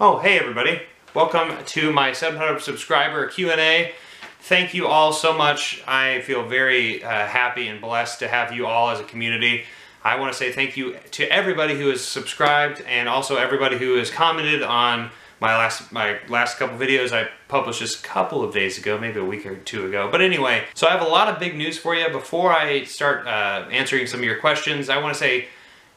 Oh, hey everybody. Welcome to my 700 subscriber Q&A. Thank you all so much. I feel very happy and blessed to have you all as a community. I want to say thank you to everybody who has subscribed and also everybody who has commented on my last couple videos I published just a couple of days ago, maybe a week or two ago. But anyway, so I have a lot of big news for you. Before I start answering some of your questions, I want to say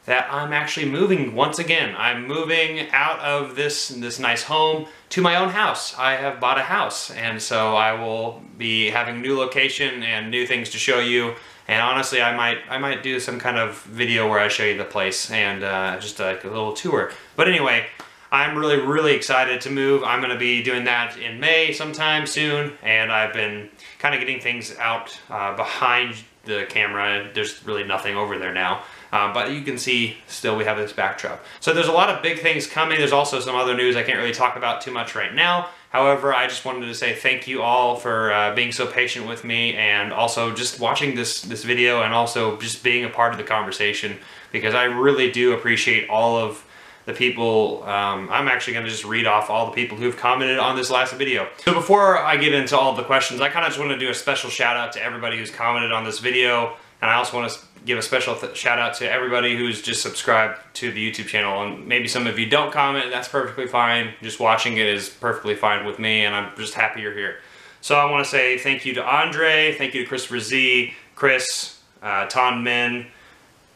that I'm actually moving once again. I'm moving out of this nice home to my own house. I have bought a house, and so I will be having a new location and new things to show you. And honestly, I might do some kind of video where I show you the place and just like a little tour. But anyway, I'm really excited to move. I'm going to be doing that in May sometime soon, and I've been kind of getting things out behind the camera. There's really nothing over there now. But you can see still we have this backdrop. So there's a lot of big things coming. There's also some other news I can't really talk about too much right now. However, I just wanted to say thank you all for being so patient with me and also just watching this video and also just being a part of the conversation, because I really do appreciate all of the people. I'm actually going to just read off all the people who've commented on this last video. So before I get into all the questions, I kind of just want to do a special shout out to everybody who's commented on this video. And I also want to give a special shout out to everybody who's just subscribed to the YouTube channel. And maybe some of you don't comment, that's perfectly fine. Just watching it is perfectly fine with me, and I'm just happy you're here. So I want to say thank you to Andre, thank you to Christopher Z, Chris, Ton Min,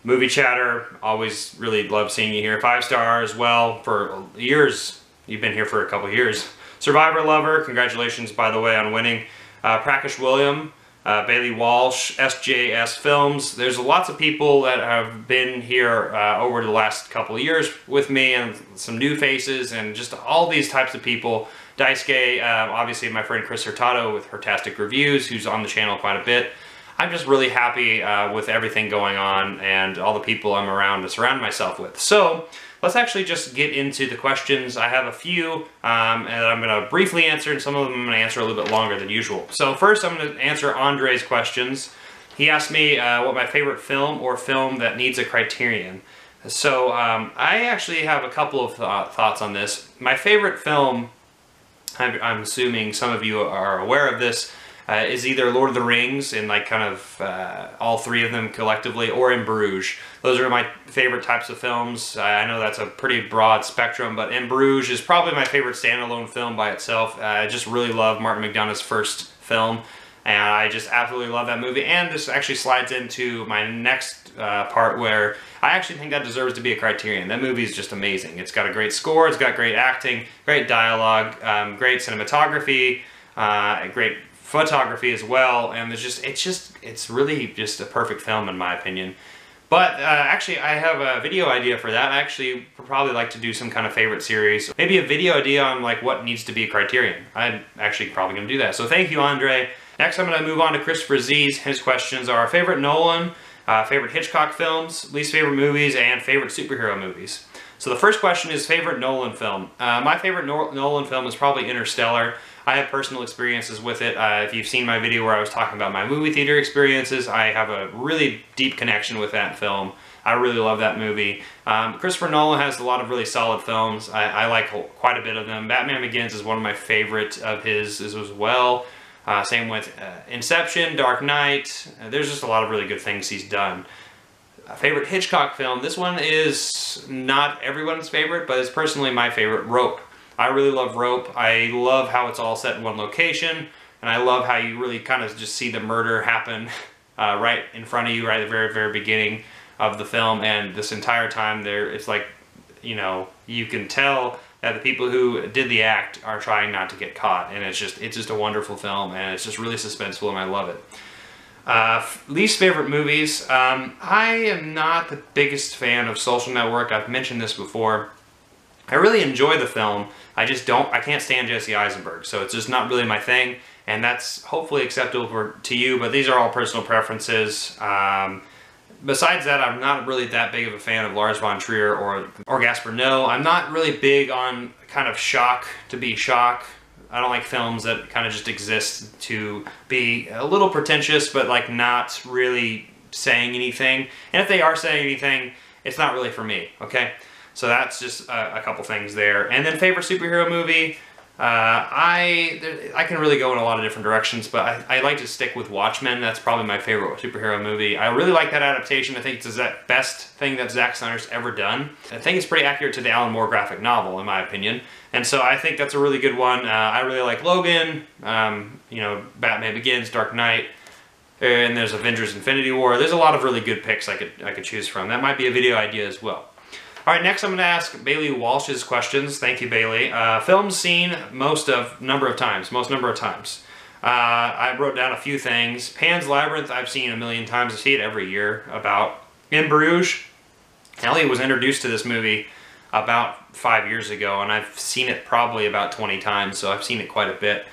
Movie Chatter. Always really love seeing you here. 5-star as well for years. You've been here for a couple years. Survivor Lover, congratulations by the way on winning. Prakash William, Bailey Walsh, SJS Films. There's lots of people that have been here over the last couple of years with me, and some new faces, and just all these types of people. Daisuke, obviously my friend Chris Hurtado with Hertastic Reviews, who's on the channel quite a bit. I'm just really happy with everything going on and all the people I'm around to surround myself with. So let's actually just get into the questions. I have a few and I'm going to briefly answer, and some of them I'm going to answer a little bit longer than usual. So first I'm going to answer Andre's questions. He asked me what my favorite film or film that needs a Criterion. So I actually have a couple of thoughts on this. My favorite film, I'm assuming some of you are aware of this, is either Lord of the Rings in like kind of all three of them collectively, or In Bruges. Those are my favorite types of films. I know that's a pretty broad spectrum, but In Bruges is probably my favorite standalone film by itself. I just really love Martin McDonagh's first film, and I just absolutely love that movie. And this actually slides into my next part, where I actually think that deserves to be a Criterion. That movie is just amazing. It's got a great score, it's got great acting, great dialogue, great cinematography, great photography as well, and it's really just a perfect film in my opinion. But actually I have a video idea for that. I actually would probably like to do some kind of favorite series, maybe a video idea on like what needs to be a Criterion. I'm actually probably going to do that. So thank you, Andre. Next I'm going to move on to Christopher Z's. His questions are favorite Nolan, favorite Hitchcock films, least favorite movies, and favorite superhero movies. So the first question is favorite Nolan film. My favorite Nolan film is probably Interstellar. I have personal experiences with it. If you've seen my video where I was talking about my movie theater experiences, I have a really deep connection with that film. I really love that movie. Christopher Nolan has a lot of really solid films. I like quite a bit of them. Batman Begins is one of my favorite of his as well. Same with Inception, Dark Knight. There's just a lot of really good things he's done. Favorite Hitchcock film. This one is not everyone's favorite, but it's personally my favorite. Rope. I really love Rope. I love how it's all set in one location, and I love how you really kind of just see the murder happen right in front of you, right at the very beginning of the film. And this entire time there, it's like, you know, you can tell that the people who did the act are trying not to get caught, and it's just a wonderful film, and it's just really suspenseful, and I love it. Least favorite movies. I am not the biggest fan of Social Network. I've mentioned this before. I really enjoy the film. I can't stand Jesse Eisenberg, so it's just not really my thing, and that's hopefully acceptable to you, but these are all personal preferences. Besides that, I'm not really that big of a fan of Lars von Trier or Gaspar Noé. I'm not really big on kind of shock to be shock. I don't like films that kind of just exist to be a little pretentious, but like not really saying anything. And if they are saying anything, it's not really for me, okay? So that's just a couple things there. And then favorite superhero movie, I can really go in a lot of different directions, but I like to stick with Watchmen. That's probably my favorite superhero movie. I really like that adaptation. I think it's the best thing that Zack Snyder's ever done. I think it's pretty accurate to the Alan Moore graphic novel, in my opinion. And so I think that's a really good one. I really like Logan, you know, Batman Begins, Dark Knight, and there's Avengers Infinity War. There's a lot of really good picks I could choose from. That might be a video idea as well. All right, next I'm going to ask Bailey Walsh's questions. Thank you, Bailey. Films seen most number of times. I wrote down a few things. Pan's Labyrinth I've seen a million times. I see it every year about. In Bruges, Elliot was introduced to this movie about 5 years ago, and I've seen it probably about 20 times, so I've seen it quite a bit.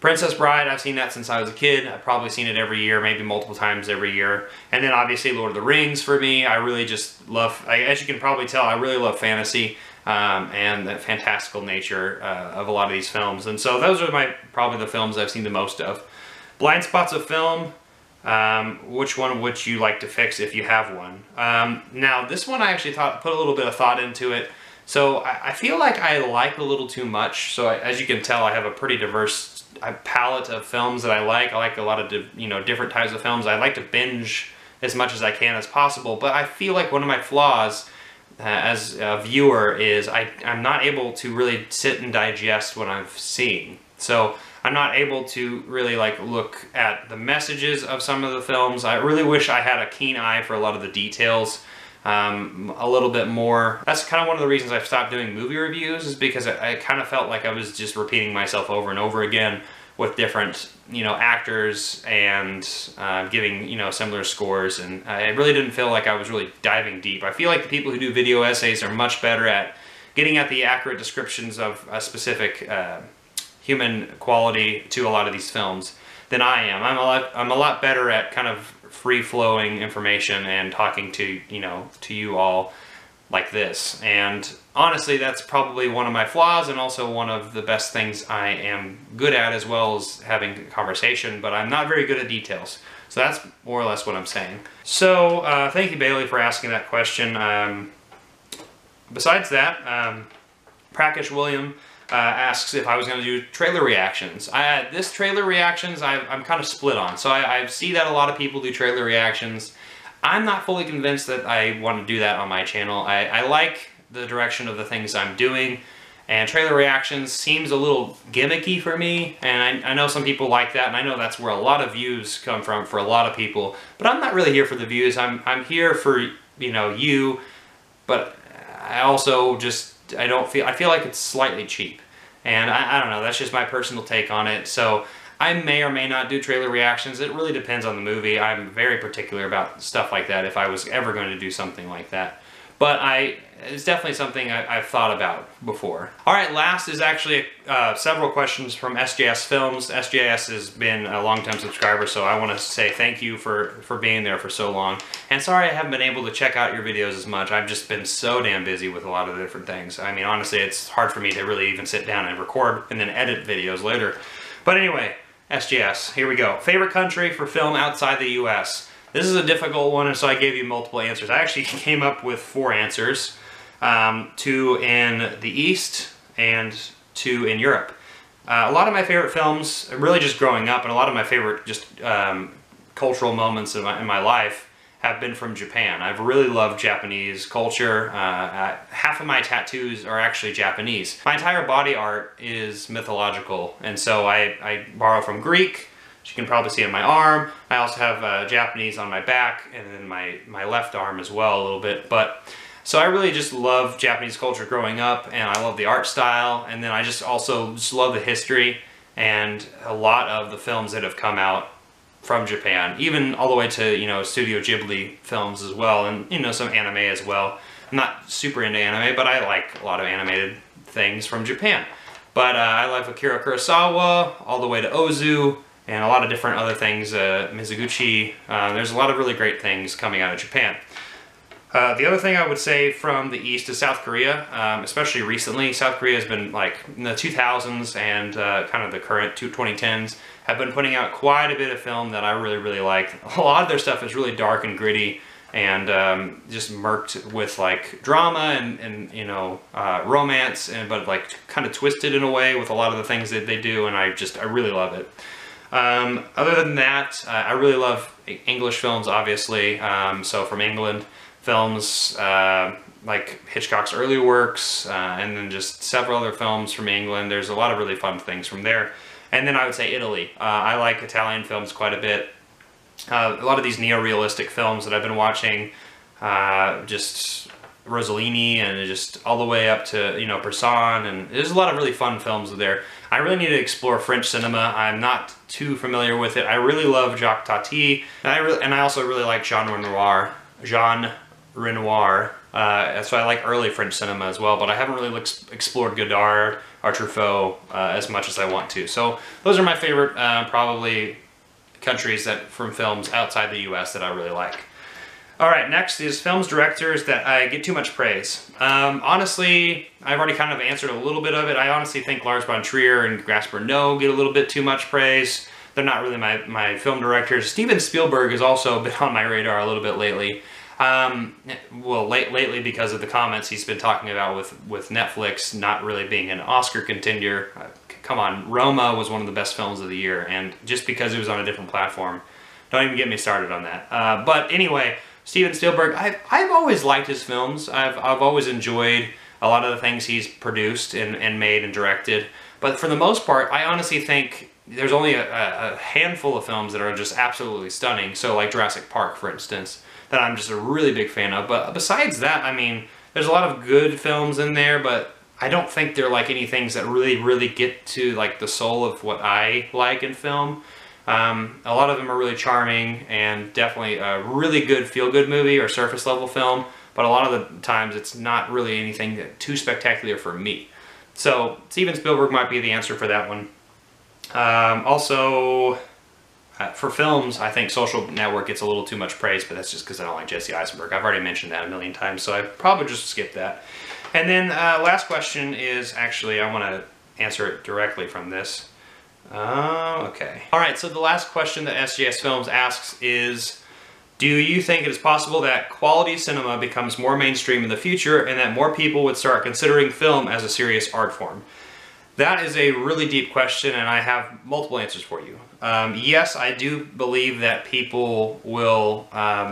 Princess Bride, I've seen that since I was a kid. I've probably seen it every year, maybe multiple times every year. And then obviously Lord of the Rings for me. I really just love, as you can probably tell, I really love fantasy and the fantastical nature of a lot of these films. And so those are probably the films I've seen the most of. Blind spots of film, which one would you like to fix if you have one? Now this one I actually put a little bit of thought into it. So I feel like I like a little too much. So as you can tell, I have a pretty diverse palette of films that I like. I like a lot of different types of films. I like to binge as much as I can as possible, but I feel like one of my flaws as a viewer is I'm not able to really sit and digest what I'm seeing. So I'm not able to really look at the messages of some of the films. I really wish I had a keen eye for a lot of the details. A little bit more. That's kind of one of the reasons I've stopped doing movie reviews, is because I kind of felt like I was just repeating myself over and over again with different, actors and giving, similar scores, and I really didn't feel like I was really diving deep. I feel like the people who do video essays are much better at getting at the accurate descriptions of a specific human quality to a lot of these films than I am. I'm a lot better at kind of free-flowing information and talking to you all like this. And honestly, that's probably one of my flaws, and also one of the best things I am good at, as well as having a conversation, but I'm not very good at details. So that's more or less what I'm saying. So thank you, Bailey, for asking that question. Besides that, Prakash William asks if I was going to do trailer reactions. This trailer reactions I'm kind of split on. So I see that a lot of people do trailer reactions. I'm not fully convinced that I want to do that on my channel. I like the direction of the things I'm doing, and trailer reactions seems a little gimmicky for me, and I know some people like that, and I know that's where a lot of views come from for a lot of people, but I'm not really here for the views. I'm here for, you, but I also I feel like it's slightly cheap. And I don't know, that's just my personal take on it. So I may or may not do trailer reactions. It really depends on the movie. I'm very particular about stuff like that if I was ever going to do something like that. But it's definitely something I've thought about before. All right, last is actually several questions from SJS Films. SJS has been a long-time subscriber, so I want to say thank you for being there for so long. And sorry I haven't been able to check out your videos as much. I've just been so damn busy with a lot of different things. I mean, honestly, it's hard for me to really even sit down and record and then edit videos later. But anyway, SJS, here we go. Favorite country for film outside the US? This is a difficult one, and so I gave you multiple answers. I actually came up with 4 answers. 2 in the East and 2 in Europe. A lot of my favorite films, really just growing up, and a lot of my favorite just cultural moments in my life have been from Japan. I've really loved Japanese culture. Half of my tattoos are actually Japanese. My entire body art is mythological, and so I borrow from Greek, which you can probably see on my arm. I also have Japanese on my back, and then my left arm as well a little bit. So I really just love Japanese culture growing up, and I love the art style, and then I also love the history and a lot of the films that have come out from Japan, even all the way to, Studio Ghibli films as well, and, some anime as well. I'm not super into anime, but I like a lot of animated things from Japan. But I love Akira Kurosawa, all the way to Ozu, and a lot of different other things, Mizoguchi. There's a lot of really great things coming out of Japan. The other thing I would say from the East is South Korea, especially recently. South Korea has been, in the 2000s and kind of the current 2010s, have been putting out quite a bit of film that I really, really like. A lot of their stuff is really dark and gritty, and just murked with like drama and you know, romance, but like kind of twisted in a way with a lot of the things that they do, and I really love it. Other than that, I really love English films, obviously. So from England, films like Hitchcock's early works, and then just several other films from England. There's a lot of really fun things from there. And then I would say Italy. I like Italian films quite a bit. A lot of these neo-realistic films that I've been watching, just Rossellini and just all the way up to, you know, Bresson, and there's a lot of really fun films there. I really need to explore French cinema. I'm not too familiar with it. I really love Jacques Tati, and I also really like Jean Renoir. So I like early French cinema as well, but I haven't really explored Godard or Truffaut as much as I want to. So those are my favorite, probably, countries from films outside the US that I really like. Alright, next is films directors that I get too much praise. Honestly, I've already kind of answered a little bit of it. I honestly think Lars von Trier and Gaspar Noé get a little bit too much praise. They're not really my film directors. Steven Spielberg has also been on my radar a little bit lately. Well, lately because of the comments he's been talking about with Netflix not really being an Oscar contender. Come on, Roma was one of the best films of the year, and just because it was on a different platform. Don't even get me started on that. But anyway, Steven Spielberg, I've always liked his films. I've always enjoyed a lot of the things he's produced and made and directed. But for the most part, I honestly think there's only a handful of films that are just absolutely stunning. So like Jurassic Park, for instance, that I'm just a really big fan of. But besides that, I mean, there's a lot of good films in there, but I don't think they're like any things that really get to like the soul of what I like in film. A lot of them are really charming and definitely a really good feel-good movie or surface-level film, but a lot of the times it's not really anything too spectacular for me. So Steven Spielberg might be the answer for that one. Also, for films, I think Social Network gets a little too much praise, but that's just because I don't like Jesse Eisenberg. I've already mentioned that a million times, so I probably just skip that. And then last question is, actually, I want to answer it directly from this. Okay. Alright, so the last question that SJS Films asks is, do you think it is possible that quality cinema becomes more mainstream in the future and that more people would start considering film as a serious art form? That is a really deep question, and I have multiple answers for you. Yes, I do believe that people will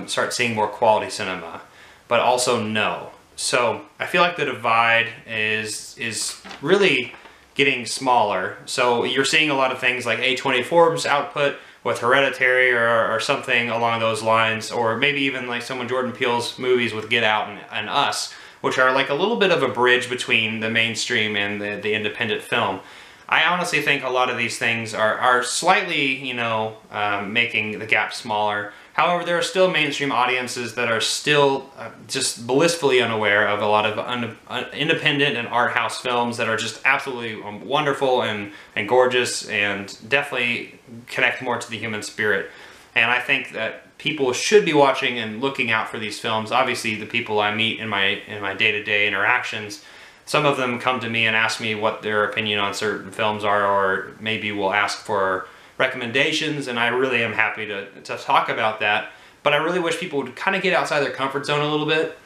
start seeing more quality cinema, but also no. So I feel like the divide is really getting smaller. So you're seeing a lot of things like A24's output with Hereditary or something along those lines, or maybe even like some of Jordan Peele's movies with Get Out and Us, which are like a little bit of a bridge between the mainstream and the independent film. I honestly think a lot of these things are slightly, you know, making the gap smaller. However, there are still mainstream audiences that are still just blissfully unaware of a lot of independent and art house films that are just absolutely wonderful and gorgeous and definitely connect more to the human spirit. And I think that people should be watching and looking out for these films. Obviously, the people I meet in my day-to-day interactions, some of them come to me and ask me what their opinion on certain films are, or maybe will ask for recommendations, and I really am happy to talk about that. But I really wish people would kind of get outside their comfort zone a little bit.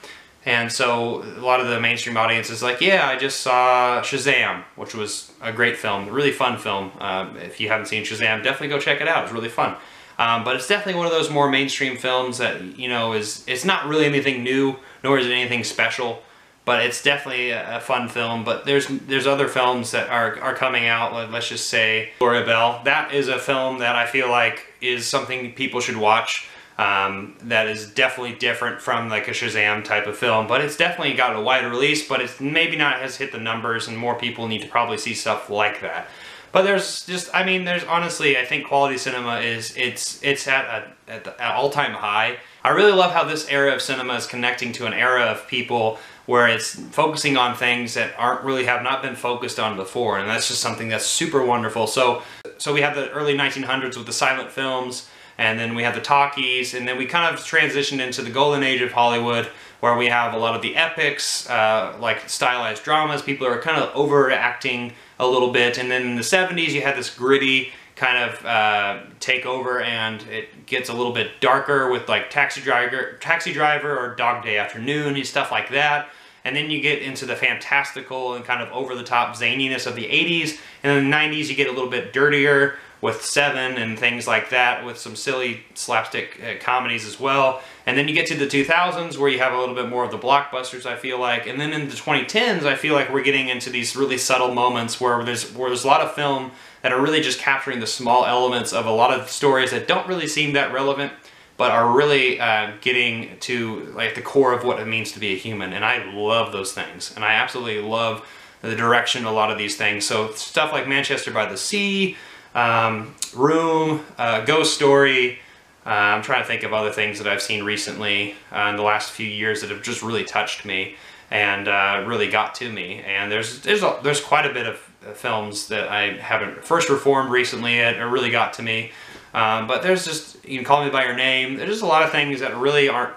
And so a lot of the mainstream audience is like, yeah, I just saw Shazam, which was a great film, a really fun film. If you haven't seen Shazam, definitely go check it out. It's really fun. But it's definitely one of those more mainstream films that, you know, it's not really anything new, nor is it anything special. But it's definitely a fun film. But there's other films that are coming out. Let's just say Gloria Bell. That is a film that I feel like is something people should watch. That is definitely different from like a Shazam type of film. But it's definitely got a wide release. But it's maybe not has hit the numbers, and more people need to probably see stuff like that. But there's just, I mean, there's honestly, I think quality cinema it's at an all-time high. I really love how this era of cinema is connecting to an era of people where it's focusing on things that have not been focused on before, and that's just something that's super wonderful. So we have the early 1900s with the silent films, and then we have the talkies, and then we kind of transitioned into the golden age of Hollywood, where we have a lot of the epics, like stylized dramas. People are kind of overacting a little bit, and then in the 70s you had this gritty kind of take over, and it gets a little bit darker with like Taxi Driver or Dog Day Afternoon and stuff like that. And then you get into the fantastical and kind of over-the-top zaniness of the 80s, and in the 90s you get a little bit dirtier with Seven and things like that, with some silly slapstick comedies as well. And then you get to the 2000s where you have a little bit more of the blockbusters, I feel like. And then in the 2010s, I feel like we're getting into these really subtle moments where there's a lot of film that are really just capturing the small elements of a lot of stories that don't really seem that relevant, but are really getting to like the core of what it means to be a human. And I love those things. And I absolutely love the direction of a lot of these things. So stuff like Manchester by the Sea, Room, Ghost Story. I'm trying to think of other things that I've seen recently in the last few years that have just really touched me and really got to me. And there's quite a bit of films that I haven't. First Reformed recently, it really got to me. But there's just, You Can Call Me By Your Name. There's just a lot of things that really aren't,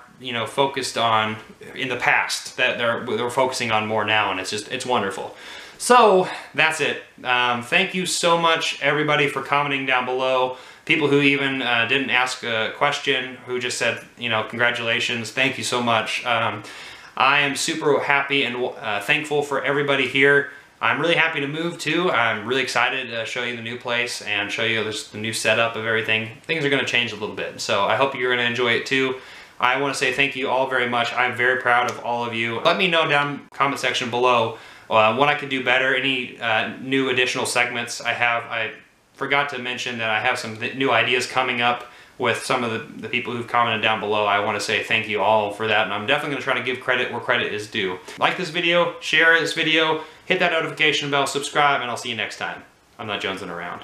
focused on in the past that they're focusing on more now, and it's wonderful. So that's it. Thank you so much, everybody, for commenting down below. People who even didn't ask a question, who just said, congratulations. Thank you so much. I am super happy and thankful for everybody here. I'm really happy to move too. I'm really excited to show you the new place and show you the new setup of everything. Things are going to change a little bit, so I hope you're going to enjoy it too. I want to say thank you all very much. I'm very proud of all of you. Let me know down in the comment section below what I could do better, any new additional segments I have. I forgot to mention that I have some new ideas coming up with some of the people who've commented down below. I want to say thank you all for that, and I'm definitely going to try to give credit where credit is due. Like this video, share this video, hit that notification bell, subscribe, and I'll see you next time. I'm not jonesing around.